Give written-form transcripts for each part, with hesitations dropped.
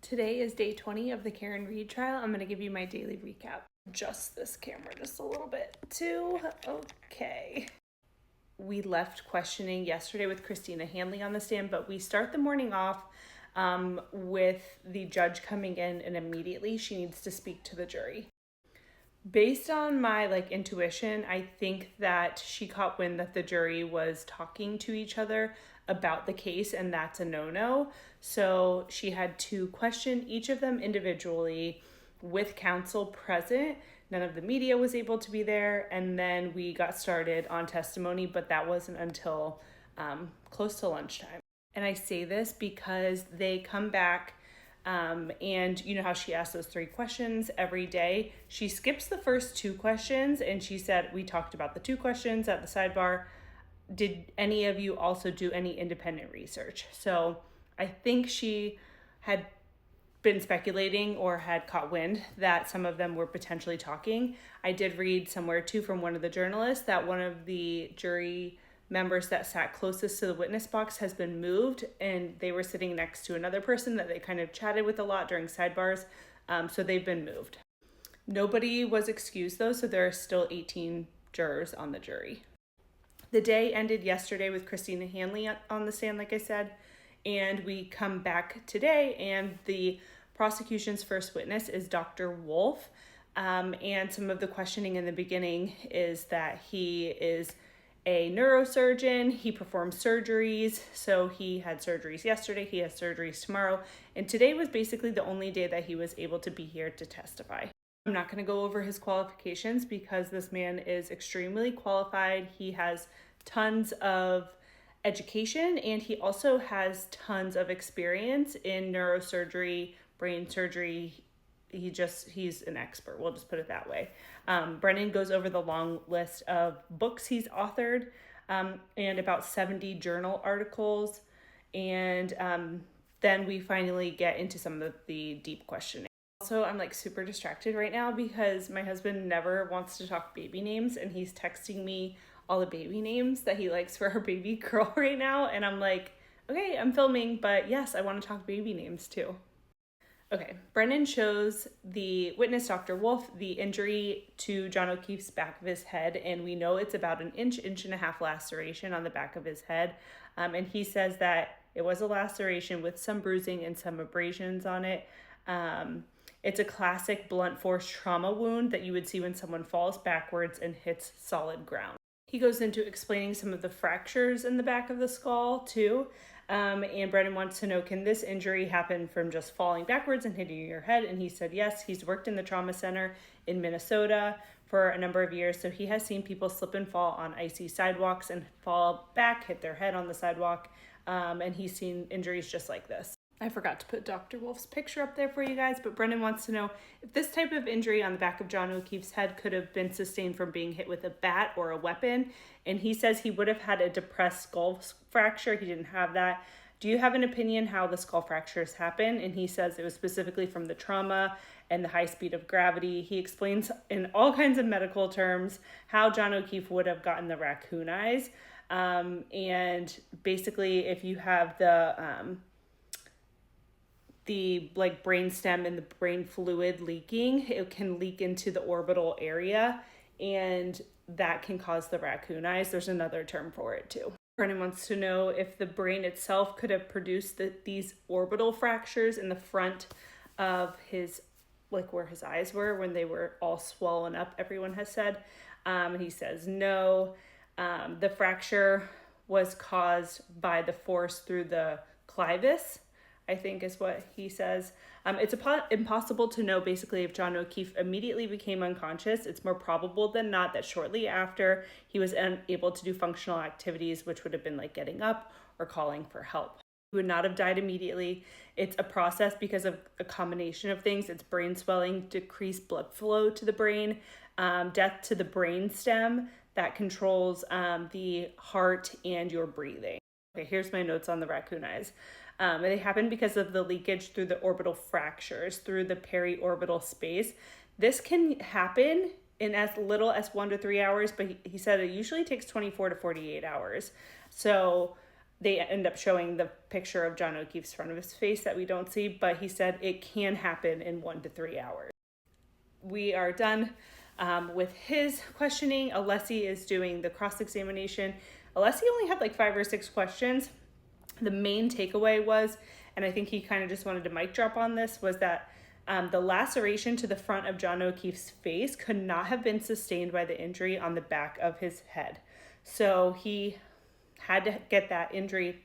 Today is day 20 of the Karen Read trial. I'm going to give you my daily recap. Adjust this camera just a little bit too. Okay. We left questioning yesterday with Christina Hanley on the stand, but we start the morning off with the judge coming in, and immediately she needs to speak to the jury. Based on my intuition, I think that she caught wind that the jury was talking to each other about the case, and that's a no-no. So she had to question each of them individually with counsel present. None of the media was able to be there, and then we got started on testimony, but that wasn't until close to lunchtime. And I say this because they come back and you know how she asked those 3 questions every day. She skips the first 2 questions, and she said, we talked about the 2 questions at the sidebar. Did any of you also do any independent research? So I think she had been speculating or had caught wind that some of them were potentially talking. I did read somewhere too from one of the journalists that one of the jury members that sat closest to the witness box has been moved, and they were sitting next to another person that they kind of chatted with a lot during sidebars, so they've been moved. Nobody was excused though, so there are still 18 jurors on the jury. The day ended yesterday with Christina Hanley on the stand, like I said, and we come back today, and the prosecution's first witness is Dr. Wolf, and some of the questioning in the beginning is that he is a neurosurgeon. He performs surgeries. So he had surgeries yesterday. He has surgeries tomorrow. And today was basically the only day that he was able to be here to testify. I'm not going to go over his qualifications because this man is extremely qualified. He has tons of education, and he also has tons of experience in neurosurgery, brain surgery. He's an expert. We'll just put it that way. Brennan goes over the long list of books he's authored, and about 70 journal articles. And then we finally get into some of the deep questioning. Also, I'm super distracted right now because my husband never wants to talk baby names, and he's texting me all the baby names that he likes for our baby girl right now. And I'm like, okay, I'm filming, but yes, I want to talk baby names too. Okay, Brennan shows the witness, Dr. Wolf, the injury to John O'Keefe's back of his head, and we know it's about an inch and a half laceration on the back of his head. And he says that it was a laceration with some bruising and some abrasions on it. It's a classic blunt force trauma wound that you would see when someone falls backwards and hits solid ground. He goes into explaining some of the fractures in the back of the skull too. And Brennan wants to know, can this injury happen from just falling backwards and hitting your head? And he said yes. He's worked in the trauma center in Minnesota for a number of years, so he has seen people slip and fall on icy sidewalks and fall back, hit their head on the sidewalk, and he's seen injuries just like this. I forgot to put Dr. Wolf's picture up there for you guys, but Brennan wants to know if this type of injury on the back of John O'Keefe's head could have been sustained from being hit with a bat or a weapon. And he says he would have had a depressed skull fracture. He didn't have that. Do you have an opinion how the skull fractures happen? And he says it was specifically from the trauma and the high speed of gravity. He explains in all kinds of medical terms how John O'Keefe would have gotten the raccoon eyes. And basically, if you have the brain stem and the brain fluid leaking, it can leak into the orbital area, and that can cause the raccoon eyes. There's another term for it too. Brennan wants to know if the brain itself could have produced these orbital fractures in the front of his, where his eyes were when they were all swollen up, everyone has said. And he says no. The fracture was caused by the force through the clivus, I think is what he says. It's impossible to know basically if John O'Keefe immediately became unconscious. It's more probable than not that shortly after he was unable to do functional activities, which would have been like getting up or calling for help. He would not have died immediately. It's a process because of a combination of things. It's brain swelling, decreased blood flow to the brain, death to the brain stem that controls the heart and your breathing. Okay, here's my notes on the raccoon eyes. They happen because of the leakage through the orbital fractures, through the periorbital space. This can happen in as little as 1 to 3 hours, but he said it usually takes 24 to 48 hours. So they end up showing the picture of John O'Keefe's front of his face that we don't see, but he said it can happen in 1 to 3 hours. We are done with his questioning. Alessi is doing the cross-examination. Alessi only had like 5 or 6 questions. The main takeaway was, and I think he kind of just wanted to mic drop on this, was that the laceration to the front of John O'Keefe's face could not have been sustained by the injury on the back of his head. So he had to get that injury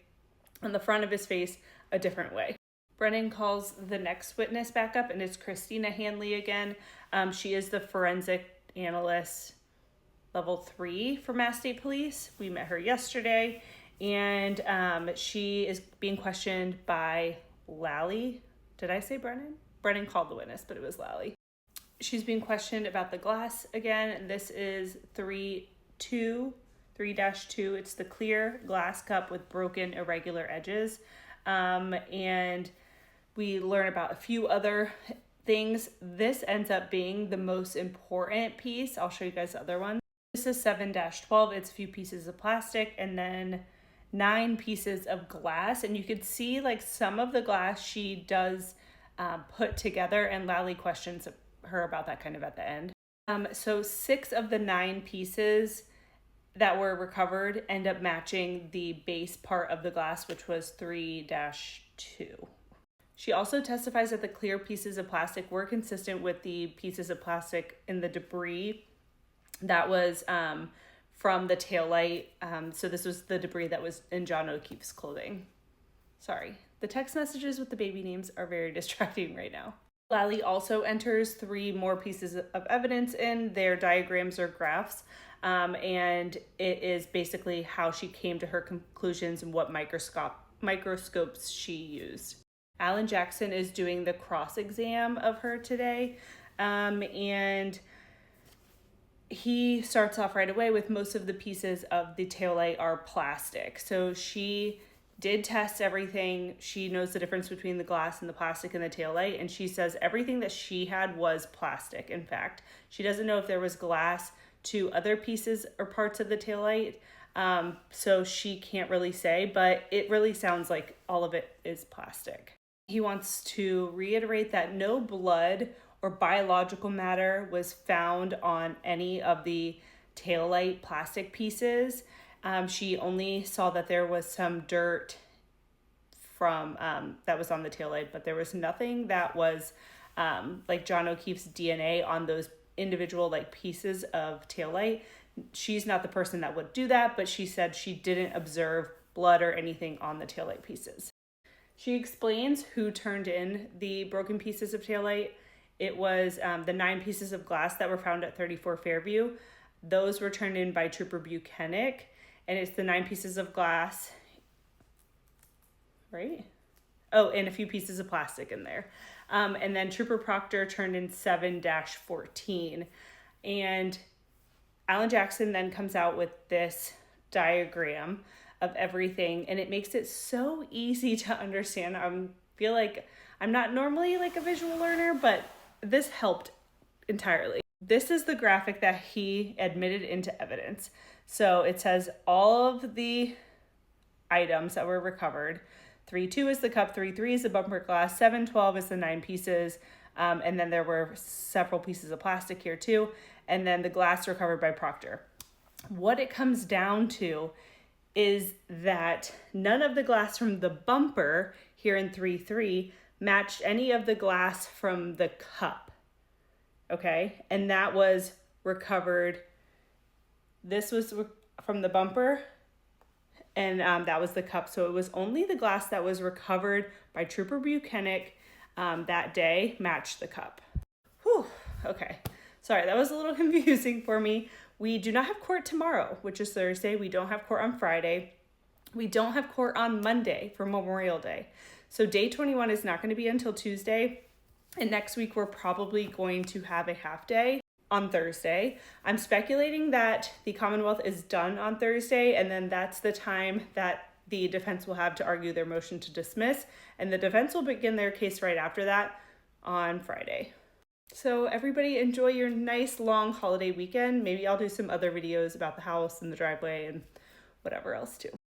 on the front of his face a different way. Brennan calls the next witness back up, and it's Christina Hanley again. She is the forensic analyst level 3 for Mass State Police. We met her yesterday, and she is being questioned by Lally. Did I say Brennan? Brennan called the witness, but it was Lally. She's being questioned about the glass again. This is 3-2. It's the clear glass cup with broken irregular edges. And we learn about a few other things. This ends up being the most important piece. I'll show you guys the other one. This is 7-12. It's a few pieces of plastic and then 9 pieces of glass. And you could see like some of the glass she does put together, and Lally questions her about that kind of at the end. So 6 of the 9 pieces that were recovered end up matching the base part of the glass, which was 3-2. She also testifies that the clear pieces of plastic were consistent with the pieces of plastic in the debris that was from the taillight. So this was the debris that was in John O'Keefe's clothing. Sorry, the text messages with the baby names are very distracting right now. Lally also enters 3 more pieces of evidence in. Their diagrams or graphs. And it is basically how she came to her conclusions and what microscopes she used. Alan Jackson is doing the cross-exam of her today, and he starts off right away with most of the pieces of the taillight are plastic. So she did test everything. She knows the difference between the glass and the plastic in the taillight, and she says everything that she had was plastic. In fact, she doesn't know if there was glass to other pieces or parts of the taillight, so she can't really say, but it really sounds like all of it is plastic. He wants to reiterate that no blood or biological matter was found on any of the taillight plastic pieces. She only saw that there was some dirt from that was on the taillight, but there was nothing that was like John O'Keefe's DNA on those individual like pieces of taillight. She's not the person that would do that, but she said she didn't observe blood or anything on the taillight pieces. She explains who turned in the broken pieces of taillight. It was the 9 pieces of glass that were found at 34 Fairview. Those were turned in by Trooper Buchanan, and it's the 9 pieces of glass, right? Oh, and a few pieces of plastic in there. And then Trooper Proctor turned in 7-14. And Alan Jackson then comes out with this diagram of everything, and it makes it so easy to understand. I feel like I'm not normally like a visual learner, but this helped entirely. This is the graphic that he admitted into evidence. So it says all of the items that were recovered. 3-2 is the cup, 3-3 is the bumper glass, 7-12 is the 9 pieces, and then there were several pieces of plastic here too, and then the glass recovered by Proctor. What it comes down to is that none of the glass from the bumper here in 3-3 matched any of the glass from the cup, okay? And that was recovered. This was from the bumper, and that was the cup. So it was only the glass that was recovered by Trooper Buchanan that day matched the cup. Whew, okay. Sorry, that was a little confusing for me. We do not have court tomorrow, which is Thursday. We don't have court on Friday. We don't have court on Monday for Memorial Day. So day 21 is not going to be until Tuesday. And next week, we're probably going to have a half day on Thursday. I'm speculating that the Commonwealth is done on Thursday, and then that's the time that the defense will have to argue their motion to dismiss, and the defense will begin their case right after that on Friday. So everybody enjoy your nice long holiday weekend. Maybe I'll do some other videos about the house and the driveway and whatever else too.